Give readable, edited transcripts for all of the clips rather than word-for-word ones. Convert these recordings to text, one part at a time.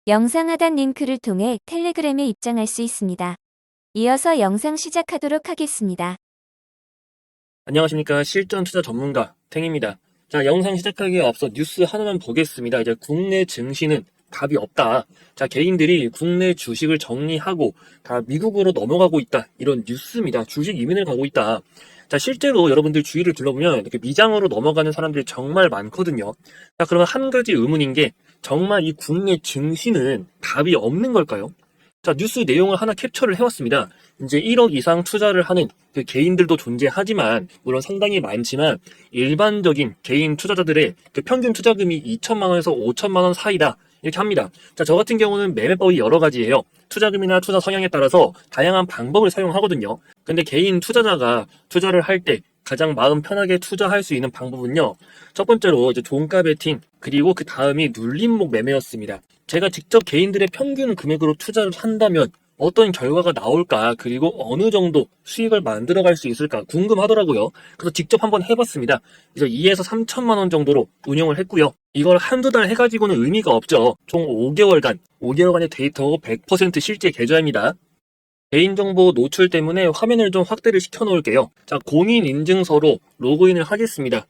영상 하단 링크를 통해 텔레그램에 입장할 수 있습니다. 이어서 영상 시작하도록 하겠습니다. 안녕하십니까. 실전 투자 전문가 탱입니다. 자, 영상 시작하기에 앞서 뉴스 하나만 보겠습니다. 이제 국내 증시는 답이 없다. 자, 개인들이 국내 주식을 정리하고 다 미국으로 넘어가고 있다. 이런 뉴스입니다. 주식 이민을 가고 있다. 자, 실제로 여러분들 주위를 둘러보면 이렇게 미장으로 넘어가는 사람들이 정말 많거든요. 자, 그러면 한 가지 의문인 게 정말 이 국내 증시는 답이 없는 걸까요? 자, 뉴스 내용을 하나 캡처를 해왔습니다. 이제 1억 이상 투자를 하는 그 개인들도 존재하지만, 물론 상당히 많지만, 일반적인 개인 투자자들의 그 평균 투자금이 2천만 원에서 5천만 원 사이다. 이렇게 합니다. 자, 저 같은 경우는 매매법이 여러 가지예요. 투자금이나 투자 성향에 따라서 다양한 방법을 사용하거든요. 근데 개인 투자자가 투자를 할 때 가장 마음 편하게 투자할 수 있는 방법은요. 첫 번째로 이제 종가 베팅, 그리고 그 다음이 눌림목 매매였습니다. 제가 직접 개인들의 평균 금액으로 투자를 한다면 어떤 결과가 나올까, 그리고 어느 정도 수익을 만들어갈 수 있을까 궁금하더라고요. 그래서 직접 한번 해봤습니다. 그래서 2에서 3천만 원 정도로 운영을 했고요. 이걸 한두 달 해가지고는 의미가 없죠. 총 5개월간의 데이터 100% 실제 계좌입니다. 개인정보 노출 때문에 화면을 좀 확대를 시켜 놓을게요. 자, 공인인증서로 로그인을 하겠습니다.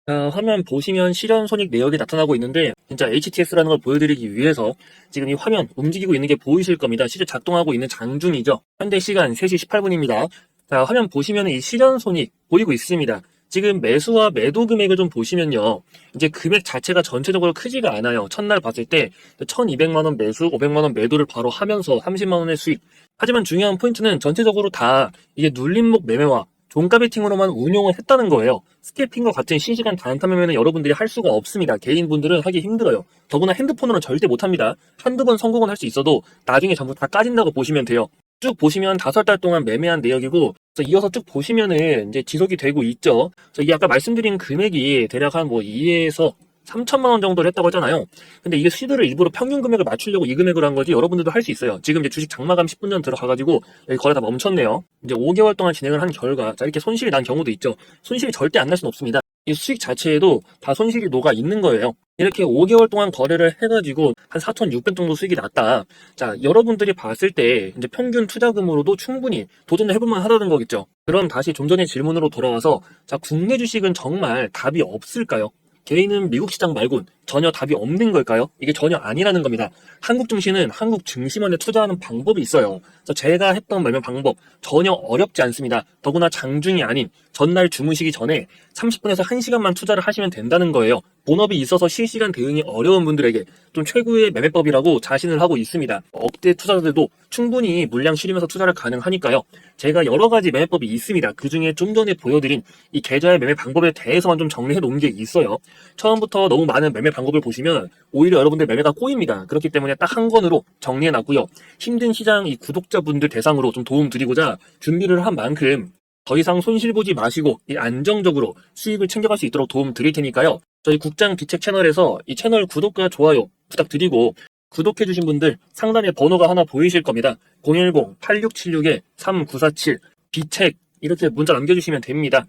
자, 화면 보시면 실현 손익 내역이 나타나고 있는데, 진짜 HTS라는 걸 보여드리기 위해서 지금 이 화면 움직이고 있는 게 보이실 겁니다. 실제 작동하고 있는 장중이죠. 현대 시간 3시 18분입니다. 자, 화면 보시면 이 실현 손익 보이고 있습니다. 지금 매수와 매도 금액을 좀 보시면요. 이제 금액 자체가 전체적으로 크지가 않아요. 첫날 봤을 때 1200만 원 매수, 500만 원 매도를 바로 하면서 30만 원의 수익. 하지만 중요한 포인트는 전체적으로 다 이게 눌림목 매매와 종가 베팅으로만 운용을 했다는 거예요. 스캐핑과 같은 실시간 단타 매매는 여러분들이 할 수가 없습니다. 개인분들은 하기 힘들어요. 더구나 핸드폰으로는 절대 못합니다. 한두 번 성공은 할 수 있어도 나중에 전부 다 까진다고 보시면 돼요. 쭉 보시면 5달 동안 매매한 내역이고, 이어서 쭉 보시면은 이제 지속이 되고 있죠. 이게 아까 말씀드린 금액이 대략 한 2에서 3천만 원 정도를 했다고 하잖아요. 근데 이게 시드를 일부러 평균 금액을 맞추려고 이 금액으로 한 거지, 여러분들도 할 수 있어요. 지금 이제 주식 장마감 10분 전 들어가가지고 여기 거래 다 멈췄네요. 이제 5개월 동안 진행을 한 결과, 자, 이렇게 손실이 난 경우도 있죠. 손실이 절대 안 날 수는 없습니다. 이 수익 자체에도 다 손실이 녹아 있는 거예요. 이렇게 5개월 동안 거래를 해가지고 한 4,600 정도 수익이 났다. 자, 여러분들이 봤을 때 이제 평균 투자금으로도 충분히 도전을 해볼만 하다는 거겠죠. 그럼 다시 좀 전에 질문으로 돌아와서, 자, 국내 주식은 정말 답이 없을까요? 개인은 미국 시장 말곤 전혀 답이 없는 걸까요? 이게 전혀 아니라는 겁니다. 한국 증시는 한국 증시만에 투자하는 방법이 있어요. 그래서 제가 했던 매매 방법 전혀 어렵지 않습니다. 더구나 장중이 아닌 전날 주무시기 전에 30분에서 1시간만 투자를 하시면 된다는 거예요. 본업이 있어서 실시간 대응이 어려운 분들에게 좀 최고의 매매법이라고 자신을 하고 있습니다. 억대 투자자들도 충분히 물량 실으면서 투자를 가능하니까요. 제가 여러 가지 매매법이 있습니다. 그 중에 좀 전에 보여드린 이 계좌의 매매 방법에 대해서만 좀 정리해 놓은 게 있어요. 처음부터 너무 많은 매매 방법을 보시면 오히려 여러분들 매매가 꼬입니다. 그렇기 때문에 딱 한 권으로 정리해 놨고요. 힘든 시장 이 구독자분들 대상으로 좀 도움 드리고자 준비를 한 만큼 더 이상 손실 보지 마시고 이 안정적으로 수익을 챙겨갈 수 있도록 도움 드릴 테니까요. 저희 국장 비책 채널에서 이 채널 구독과 좋아요 부탁드리고, 구독해주신 분들 상단에 번호가 하나 보이실 겁니다. 010-8676-3947 비책 이렇게 문자 남겨주시면 됩니다.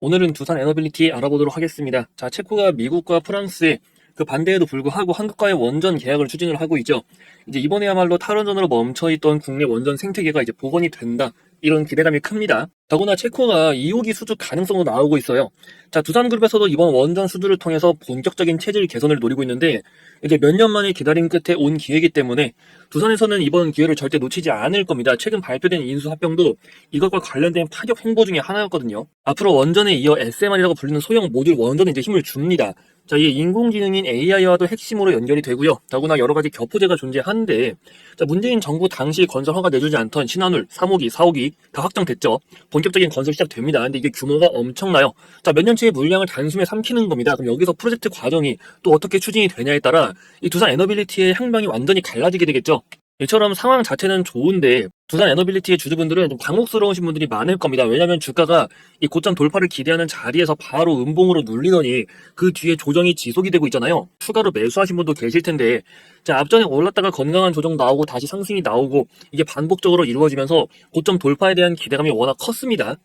오늘은 두산 에너빌리티 알아보도록 하겠습니다. 자, 체코가 미국과 프랑스의 그 반대에도 불구하고 한국과의 원전 계약을 추진을 하고 있죠. 이제 이번에야말로 탈원전으로 멈춰있던 국내 원전 생태계가 이제 복원이 된다. 이런 기대감이 큽니다. 더구나 체코가 2호기 수주 가능성도 나오고 있어요. 자, 두산그룹에서도 이번 원전 수주를 통해서 본격적인 체질 개선을 노리고 있는데, 이게 몇 년 만에 기다림 끝에 온 기회이기 때문에 두산에서는 이번 기회를 절대 놓치지 않을 겁니다. 최근 발표된 인수 합병도 이것과 관련된 파격 행보 중에 하나였거든요. 앞으로 원전에 이어 SMR이라고 불리는 소형 모듈 원전에 이제 힘을 줍니다. 자, 이 인공지능인 AI와도 핵심으로 연결이 되고요. 더구나 여러 가지 겹포제가 존재하는데, 자, 문재인 정부 당시 건설 허가 내주지 않던 신한울 3호기, 4호기 다 확정됐죠. 본격적인 건설 시작됩니다. 근데 이게 규모가 엄청나요. 자, 몇 년치의 물량을 단숨에 삼키는 겁니다. 그럼 여기서 프로젝트 과정이 또 어떻게 추진이 되냐에 따라 이 두산 에너빌리티의 향방이 완전히 갈라지게 되겠죠. 이처럼 상황 자체는 좋은데 두산 에너빌리티의 주주분들은 좀 당혹스러우신 분들이 많을 겁니다. 왜냐하면 주가가 이 고점 돌파를 기대하는 자리에서 바로 음봉으로 눌리더니 그 뒤에 조정이 지속이 되고 있잖아요. 추가로 매수하신 분도 계실 텐데, 자, 앞전에 올랐다가 건강한 조정 나오고 다시 상승이 나오고 이게 반복적으로 이루어지면서 고점 돌파에 대한 기대감이 워낙 컸습니다.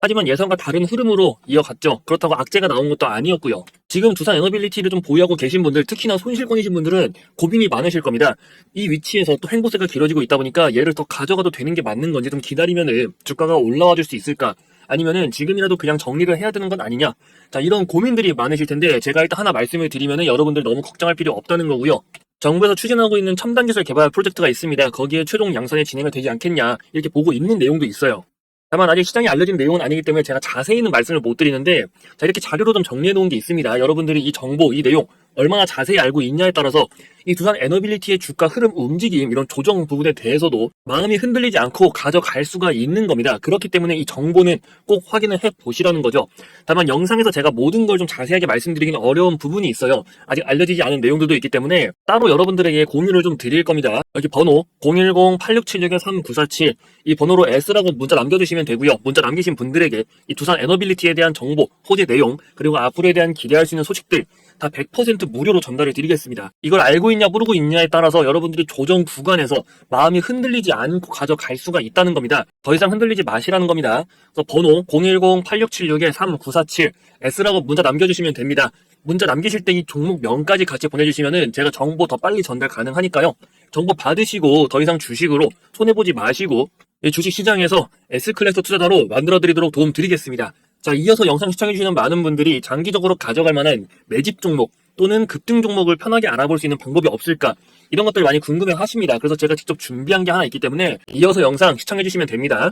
하지만 예상과 다른 흐름으로 이어갔죠. 그렇다고 악재가 나온 것도 아니었고요. 지금 두산 에너빌리티를 좀 보유하고 계신 분들, 특히나 손실권이신 분들은 고민이 많으실 겁니다. 이 위치에서 또 횡보세가 길어지고 있다 보니까 얘를 더 가져가도 되는 게 맞는 건지, 좀 기다리면은 주가가 올라와 줄 수 있을까? 아니면은 지금이라도 그냥 정리를 해야 되는 건 아니냐? 자, 이런 고민들이 많으실 텐데 제가 일단 하나 말씀을 드리면은 여러분들 너무 걱정할 필요 없다는 거고요. 정부에서 추진하고 있는 첨단 기술 개발 프로젝트가 있습니다. 거기에 최종 양산이 진행이 되지 않겠냐, 이렇게 보고 있는 내용도 있어요. 다만 아직 시장에 알려진 내용은 아니기 때문에 제가 자세히는 말씀을 못 드리는데, 자, 이렇게 자료로 좀 정리해 놓은 게 있습니다. 여러분들이 이 정보, 이 내용 얼마나 자세히 알고 있냐에 따라서 이 두산 에너빌리티의 주가 흐름 움직임, 이런 조정 부분에 대해서도 마음이 흔들리지 않고 가져갈 수가 있는 겁니다. 그렇기 때문에 이 정보는 꼭 확인을 해 보시라는 거죠. 다만 영상에서 제가 모든 걸 좀 자세하게 말씀드리기는 어려운 부분이 있어요. 아직 알려지지 않은 내용들도 있기 때문에 따로 여러분들에게 공유를 좀 드릴 겁니다. 여기 번호 010-8676-3947, 이 번호로 S라고 문자 남겨주시면 되고요. 문자 남기신 분들에게 이 두산 에너빌리티에 대한 정보, 호재 내용, 그리고 앞으로에 대한 기대할 수 있는 소식들 다 100% 무료로 전달을 드리겠습니다. 이걸 알고 있냐 모르고 있냐에 따라서 여러분들이 조정 구간에서 마음이 흔들리지 않고 가져갈 수가 있다는 겁니다. 더 이상 흔들리지 마시라는 겁니다. 그래서 번호 010-8676-3947, S라고 문자 남겨주시면 됩니다. 문자 남기실 때 이 종목명까지 같이 보내주시면은 제가 정보 더 빨리 전달 가능하니까요. 정보 받으시고 더 이상 주식으로 손해보지 마시고 이 주식 시장에서 S클래스 투자자로 만들어드리도록 도움 드리겠습니다. 자, 이어서 영상 시청해주시는 많은 분들이 장기적으로 가져갈 만한 매집 종목 또는 급등 종목을 편하게 알아볼 수 있는 방법이 없을까, 이런 것들 많이 궁금해 하십니다. 그래서 제가 직접 준비한 게 하나 있기 때문에 이어서 영상 시청해주시면 됩니다.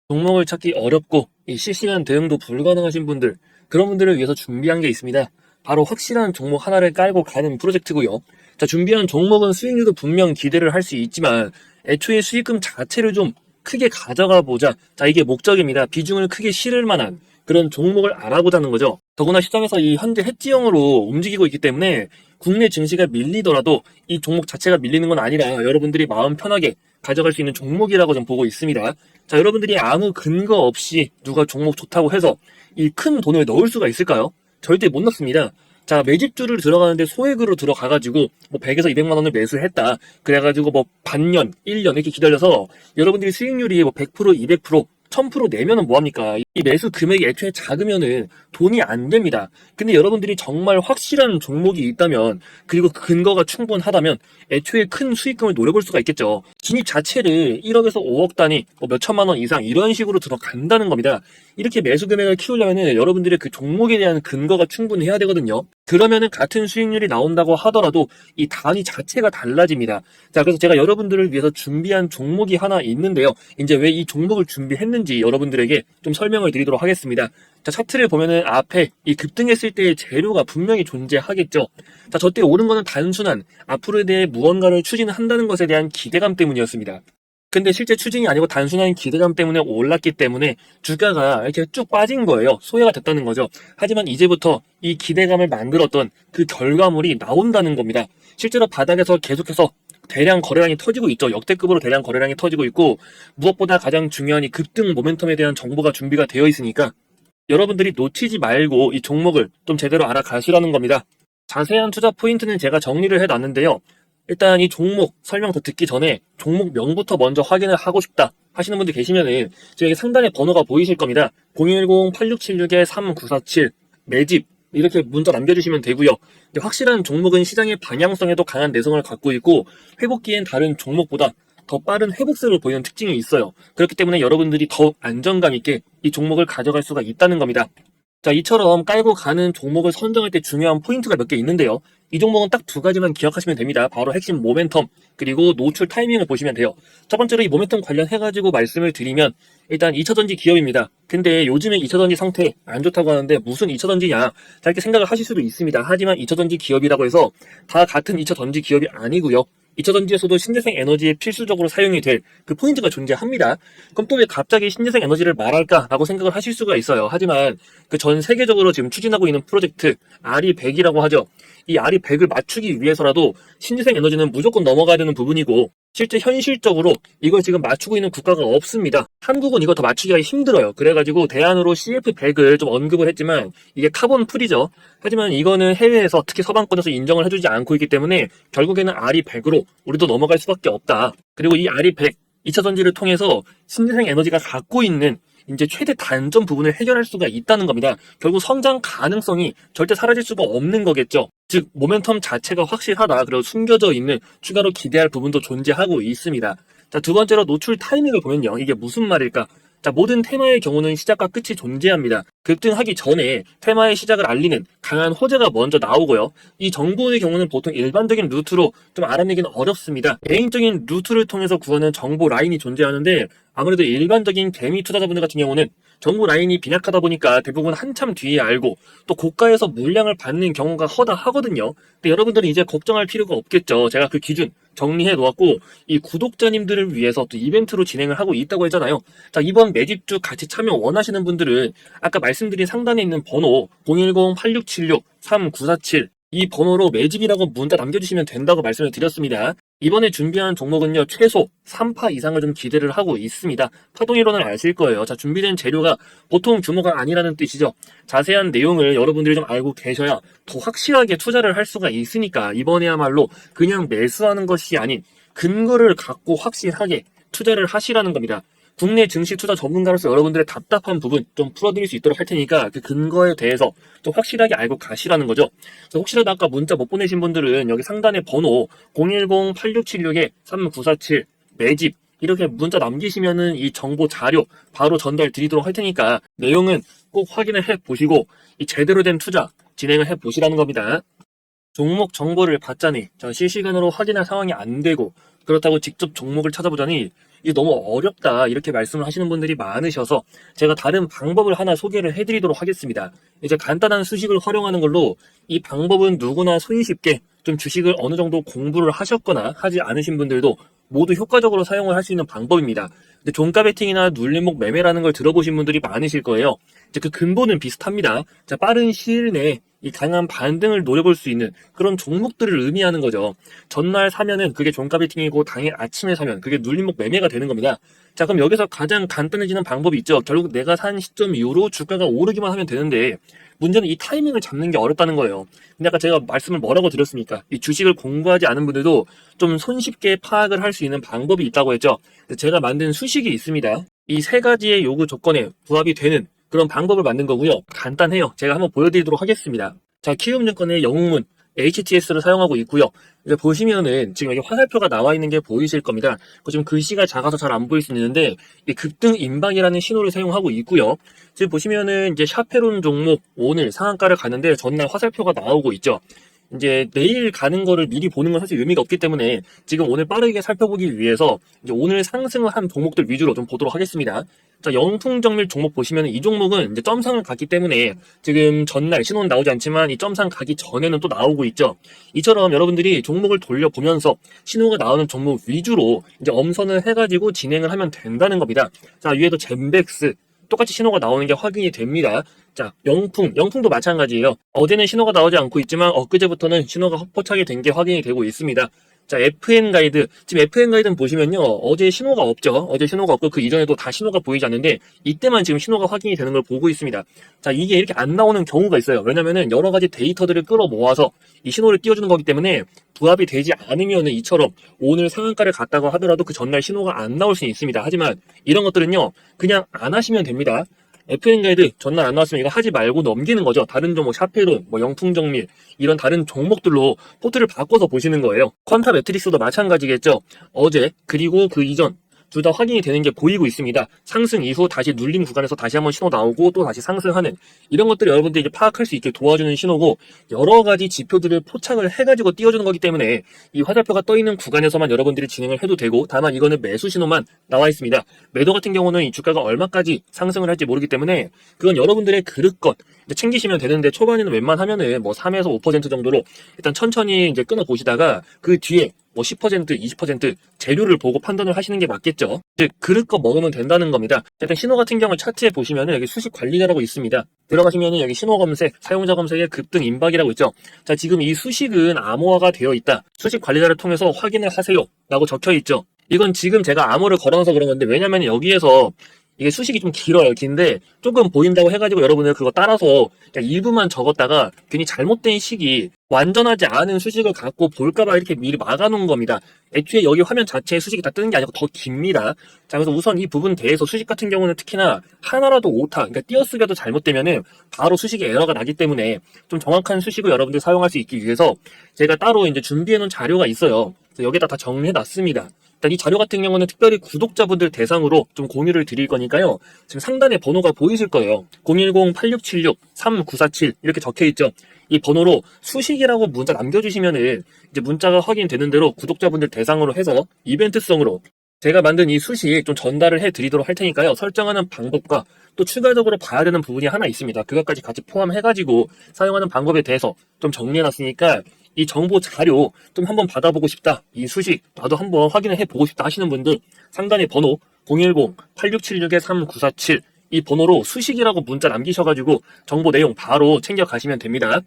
종목을 찾기 어렵고 이 실시간 대응도 불가능하신 분들, 그런 분들을 위해서 준비한 게 있습니다. 바로 확실한 종목 하나를 깔고 가는 프로젝트고요. 자, 준비한 종목은 수익률도 분명 기대를 할 수 있지만 애초에 수익금 자체를 좀 크게 가져가 보자. 자, 이게 목적입니다. 비중을 크게 실을 만한 그런 종목을 알아보자는 거죠. 더구나 시장에서 이 현재 해지형으로 움직이고 있기 때문에 국내 증시가 밀리더라도 이 종목 자체가 밀리는 건 아니라 여러분들이 마음 편하게 가져갈 수 있는 종목이라고 좀 보고 있습니다. 자, 여러분들이 아무 근거 없이 누가 종목 좋다고 해서 이 큰 돈을 넣을 수가 있을까요? 절대 못 넣습니다. 자, 매집주를 들어가는데 소액으로 들어가가지고 뭐 100에서 200만 원을 매수했다. 그래가지고 뭐 반년, 1년 이렇게 기다려서 여러분들이 수익률이 뭐 100%, 200%, 1000% 내면은 뭐합니까? 이 매수 금액이 애초에 작으면은 돈이 안 됩니다. 근데 여러분들이 정말 확실한 종목이 있다면, 그리고 근거가 충분하다면 애초에 큰 수익금을 노려볼 수가 있겠죠. 진입 자체를 1억에서 5억 단위, 뭐 몇천만 원 이상 이런 식으로 들어간다는 겁니다. 이렇게 매수 금액을 키우려면은 여러분들의 그 종목에 대한 근거가 충분해야 되거든요. 그러면은 같은 수익률이 나온다고 하더라도 이 단위 자체가 달라집니다. 자, 그래서 제가 여러분들을 위해서 준비한 종목이 하나 있는데요. 이제 왜 이 종목을 준비했는지 여러분들에게 좀 설명을 드리도록 하겠습니다. 자, 차트를 보면은 앞에 이 급등했을 때의 재료가 분명히 존재하겠죠. 자, 저때 오른 거는 단순한 앞으로에 대해 무언가를 추진한다는 것에 대한 기대감 때문이었습니다. 근데 실제 추진이 아니고 단순한 기대감 때문에 올랐기 때문에 주가가 이렇게 쭉 빠진 거예요. 소외가 됐다는 거죠. 하지만 이제부터 이 기대감을 만들었던 그 결과물이 나온다는 겁니다. 실제로 바닥에서 계속해서 대량 거래량이 터지고 있죠. 역대급으로 대량 거래량이 터지고 있고, 무엇보다 가장 중요한 이 급등 모멘텀에 대한 정보가 준비가 되어 있으니까 여러분들이 놓치지 말고 이 종목을 좀 제대로 알아가시라는 겁니다. 자세한 투자 포인트는 제가 정리를 해놨는데요. 일단 이 종목 설명 더 듣기 전에 종목명부터 먼저 확인을 하고 싶다 하시는 분들 계시면은 저기 상단에 번호가 보이실 겁니다. 010-8676-3947 매집, 이렇게 문자 남겨주시면 되고요. 확실한 종목은 시장의 방향성에도 강한 내성을 갖고 있고 회복기엔 다른 종목보다 더 빠른 회복세를 보이는 특징이 있어요. 그렇기 때문에 여러분들이 더 안정감 있게 이 종목을 가져갈 수가 있다는 겁니다. 자, 이처럼 깔고 가는 종목을 선정할 때 중요한 포인트가 몇 개 있는데요. 이 종목은 딱 두 가지만 기억하시면 됩니다. 바로 핵심 모멘텀, 그리고 노출 타이밍을 보시면 돼요. 첫 번째로 이 모멘텀 관련해가지고 말씀을 드리면, 일단 2차전지 기업입니다. 근데 요즘에 2차전지 상태 안 좋다고 하는데 무슨 2차전지냐, 자, 이렇게 생각을 하실 수도 있습니다. 하지만 2차전지 기업이라고 해서 다 같은 2차전지 기업이 아니고요. 2차전지에서도 신재생 에너지에 필수적으로 사용이 될 그 포인트가 존재합니다. 그럼 또 왜 갑자기 신재생 에너지를 말할까라고 생각을 하실 수가 있어요. 하지만 그 전 세계적으로 지금 추진하고 있는 프로젝트 RE100이라고 하죠. 이 RE100을 맞추기 위해서라도 신재생 에너지는 무조건 넘어가야 되는 부분이고, 실제 현실적으로 이걸 지금 맞추고 있는 국가가 없습니다. 한국은 이거 더 맞추기가 힘들어요. 그래가지고 대안으로 CF100을 좀 언급을 했지만 이게 카본 풀이죠. 하지만 이거는 해외에서, 특히 서방권에서 인정을 해주지 않고 있기 때문에 결국에는 RE100으로 우리도 넘어갈 수밖에 없다. 그리고 이 RE100 2차전지를 통해서 신재생 에너지가 갖고 있는 이제 최대 단점 부분을 해결할 수가 있다는 겁니다. 결국 성장 가능성이 절대 사라질 수가 없는 거겠죠. 즉 모멘텀 자체가 확실하다. 그리고 숨겨져 있는 추가로 기대할 부분도 존재하고 있습니다. 자, 두 번째로 노출 타이밍을 보면요. 이게 무슨 말일까? 자, 모든 테마의 경우는 시작과 끝이 존재합니다. 급등하기 전에 테마의 시작을 알리는 강한 호재가 먼저 나오고요. 이 정보의 경우는 보통 일반적인 루트로 좀 알아내기는 어렵습니다. 개인적인 루트를 통해서 구하는 정보 라인이 존재하는데 아무래도 일반적인 개미 투자자분들 같은 경우는 정보 라인이 빈약하다 보니까 대부분 한참 뒤에 알고 또 고가에서 물량을 받는 경우가 허다하거든요. 근데 여러분들은 이제 걱정할 필요가 없겠죠. 제가 그 기준 정리해 놓았고 이 구독자님들을 위해서 또 이벤트로 진행을 하고 있다고 했잖아요. 자, 이번 매집주 같이 참여 원하시는 분들은 아까 말씀드린 상단에 있는 번호 010-8676-3947 이 번호로 매집이라고 문자 남겨주시면 된다고 말씀을 드렸습니다. 이번에 준비한 종목은요, 최소 3파 이상을 좀 기대를 하고 있습니다. 파동이론을 아실 거예요. 자, 준비된 재료가 보통 규모가 아니라는 뜻이죠. 자세한 내용을 여러분들이 좀 알고 계셔야 더 확실하게 투자를 할 수가 있으니까 이번에야말로 그냥 매수하는 것이 아닌 근거를 갖고 확실하게 투자를 하시라는 겁니다. 국내 증시 투자 전문가로서 여러분들의 답답한 부분 좀 풀어드릴 수 있도록 할 테니까 그 근거에 대해서 좀 확실하게 알고 가시라는 거죠. 그래서 혹시라도 아까 문자 못 보내신 분들은 여기 상단에 번호 010-8676-3947 매집 이렇게 문자 남기시면은 이 정보 자료 바로 전달 드리도록 할 테니까 내용은 꼭 확인을 해 보시고 이 제대로 된 투자 진행을 해 보시라는 겁니다. 종목 정보를 받자니 실시간으로 확인할 상황이 안 되고 그렇다고 직접 종목을 찾아보자니 이게 너무 어렵다 이렇게 말씀을 하시는 분들이 많으셔서 제가 다른 방법을 하나 소개를 해드리도록 하겠습니다. 이제 간단한 수식을 활용하는 걸로 이 방법은 누구나 손이 쉽게 좀 주식을 어느 정도 공부를 하셨거나 하지 않으신 분들도 모두 효과적으로 사용을 할 수 있는 방법입니다. 근데 종가 베팅이나 눌림목 매매라는 걸 들어보신 분들이 많으실 거예요. 이제 그 근본은 비슷합니다. 자, 빠른 시일 내에 이 강한 반등을 노려볼 수 있는 그런 종목들을 의미하는 거죠. 전날 사면은 그게 종가 베팅이고 당일 아침에 사면 그게 눌림목 매매가 되는 겁니다. 자, 그럼 여기서 가장 간단해지는 방법이 있죠. 결국 내가 산 시점 이후로 주가가 오르기만 하면 되는데 문제는 이 타이밍을 잡는 게 어렵다는 거예요. 근데 아까 제가 말씀을 뭐라고 드렸습니까? 이 주식을 공부하지 않은 분들도 좀 손쉽게 파악을 할 수 있는 방법이 있다고 했죠. 제가 만든 수식이 있습니다. 이 세 가지의 요구 조건에 부합이 되는 그런 방법을 만든 거고요. 간단해요. 제가 한번 보여드리도록 하겠습니다. 자, 키움증권의 영웅문 HTS를 사용하고 있고요. 이제 보시면은 지금 여기 화살표가 나와 있는 게 보이실 겁니다. 지금 글씨가 작아서 잘 안 보일 수 있는데 이 급등 임박이라는 신호를 사용하고 있고요. 지금 보시면은 이제 샤페론 종목 오늘 상한가를 가는데 전날 화살표가 나오고 있죠. 이제 내일 가는 거를 미리 보는 건 사실 의미가 없기 때문에 지금 오늘 빠르게 살펴보기 위해서 이제 오늘 상승을 한 종목들 위주로 좀 보도록 하겠습니다. 자, 영풍정밀 종목 보시면 이 종목은 이제 점상을 갔기 때문에 지금 전날 신호는 나오지 않지만 이 점상 가기 전에는 또 나오고 있죠. 이처럼 여러분들이 종목을 돌려보면서 신호가 나오는 종목 위주로 이제 엄선을 해가지고 진행을 하면 된다는 겁니다. 자, 위에도 젠백스 똑같이 신호가 나오는 게 확인이 됩니다. 자, 영풍도 마찬가지예요. 어제는 신호가 나오지 않고 있지만 엊그제부터는 신호가 포착이 된 게 확인이 되고 있습니다. 자, FN 가이드. 지금 FN 가이드는 보시면요. 어제 신호가 없죠. 어제 신호가 없고 그 이전에도 다 신호가 보이지 않는데 이때만 지금 신호가 확인이 되는 걸 보고 있습니다. 자, 이게 이렇게 안 나오는 경우가 있어요. 왜냐면은 여러 가지 데이터들을 끌어모아서 이 신호를 띄워주는 거기 때문에 부합이 되지 않으면은 이처럼 오늘 상한가를 갔다고 하더라도 그 전날 신호가 안 나올 수는 있습니다. 하지만 이런 것들은요. 그냥 안 하시면 됩니다. FN 가이드 전날 안 나왔으면 이거 하지 말고 넘기는 거죠. 다른 종목 샤페론, 영풍정밀 이런 다른 종목들로 포트를 바꿔서 보시는 거예요. 퀀타 매트릭스도 마찬가지겠죠. 어제 그리고 그 이전 둘 다 확인이 되는 게 보이고 있습니다. 상승 이후 다시 눌림 구간에서 다시 한번 신호 나오고 또 다시 상승하는 이런 것들을 여러분들이 이제 파악할 수 있게 도와주는 신호고 여러 가지 지표들을 포착을 해가지고 띄워주는 거기 때문에 이 화살표가 떠 있는 구간에서만 여러분들이 진행을 해도 되고 다만 이거는 매수 신호만 나와 있습니다. 매도 같은 경우는 이 주가가 얼마까지 상승을 할지 모르기 때문에 그건 여러분들의 그릇것 챙기시면 되는데 초반에는 웬만하면은 뭐 3에서 5% 정도로 일단 천천히 이제 끊어 보시다가 그 뒤에 뭐 10%, 20% 재료를 보고 판단을 하시는 게 맞겠죠. 즉 그릇껏 먹으면 된다는 겁니다. 일단 신호 같은 경우 차트에 보시면은 여기 수식 관리자라고 있습니다. 들어가시면은 여기 신호 검색, 사용자 검색에 급등 임박이라고 있죠. 자, 지금 이 수식은 암호화가 되어 있다. 수식 관리자를 통해서 확인을 하세요. 라고 적혀 있죠. 이건 지금 제가 암호를 걸어놔서 그런 건데 왜냐면 여기에서 이게 수식이 좀 길어요. 긴데 조금 보인다고 해가지고 여러분들 그거 따라서 그냥 일부만 적었다가 괜히 잘못된 식이 완전하지 않은 수식을 갖고 볼까봐 이렇게 미리 막아놓은 겁니다. 애초에 여기 화면 자체에 수식이 다 뜨는 게 아니고 더 깁니다. 자, 그래서 우선 이 부분 대해서 수식 같은 경우는 특히나 하나라도 오타, 그러니까 띄어쓰기라도 잘못되면은 바로 수식에 에러가 나기 때문에 좀 정확한 수식을 여러분들 사용할 수 있기 위해서 제가 따로 이제 준비해놓은 자료가 있어요. 그래서 여기다 다 정리해놨습니다. 일단 이 자료 같은 경우는 특별히 구독자분들 대상으로 좀 공유를 드릴 거니까요. 지금 상단에 번호가 보이실 거예요. 010-8676-3947 이렇게 적혀있죠. 이 번호로 수식이라고 문자 남겨주시면은 이제 문자가 확인되는 대로 구독자분들 대상으로 해서 이벤트성으로 제가 만든 이 수식 좀 전달을 해드리도록 할 테니까요. 설정하는 방법과 또 추가적으로 봐야 되는 부분이 하나 있습니다. 그것까지 같이 포함해가지고 사용하는 방법에 대해서 좀 정리해놨으니까 이 정보 자료 좀 한번 받아보고 싶다. 이 수식 나도 한번 확인을 해보고 싶다 하시는 분들 상단에 번호 010-8676-3947 이 번호로 수식이라고 문자 남기셔가지고 정보 내용 바로 챙겨가시면 됩니다.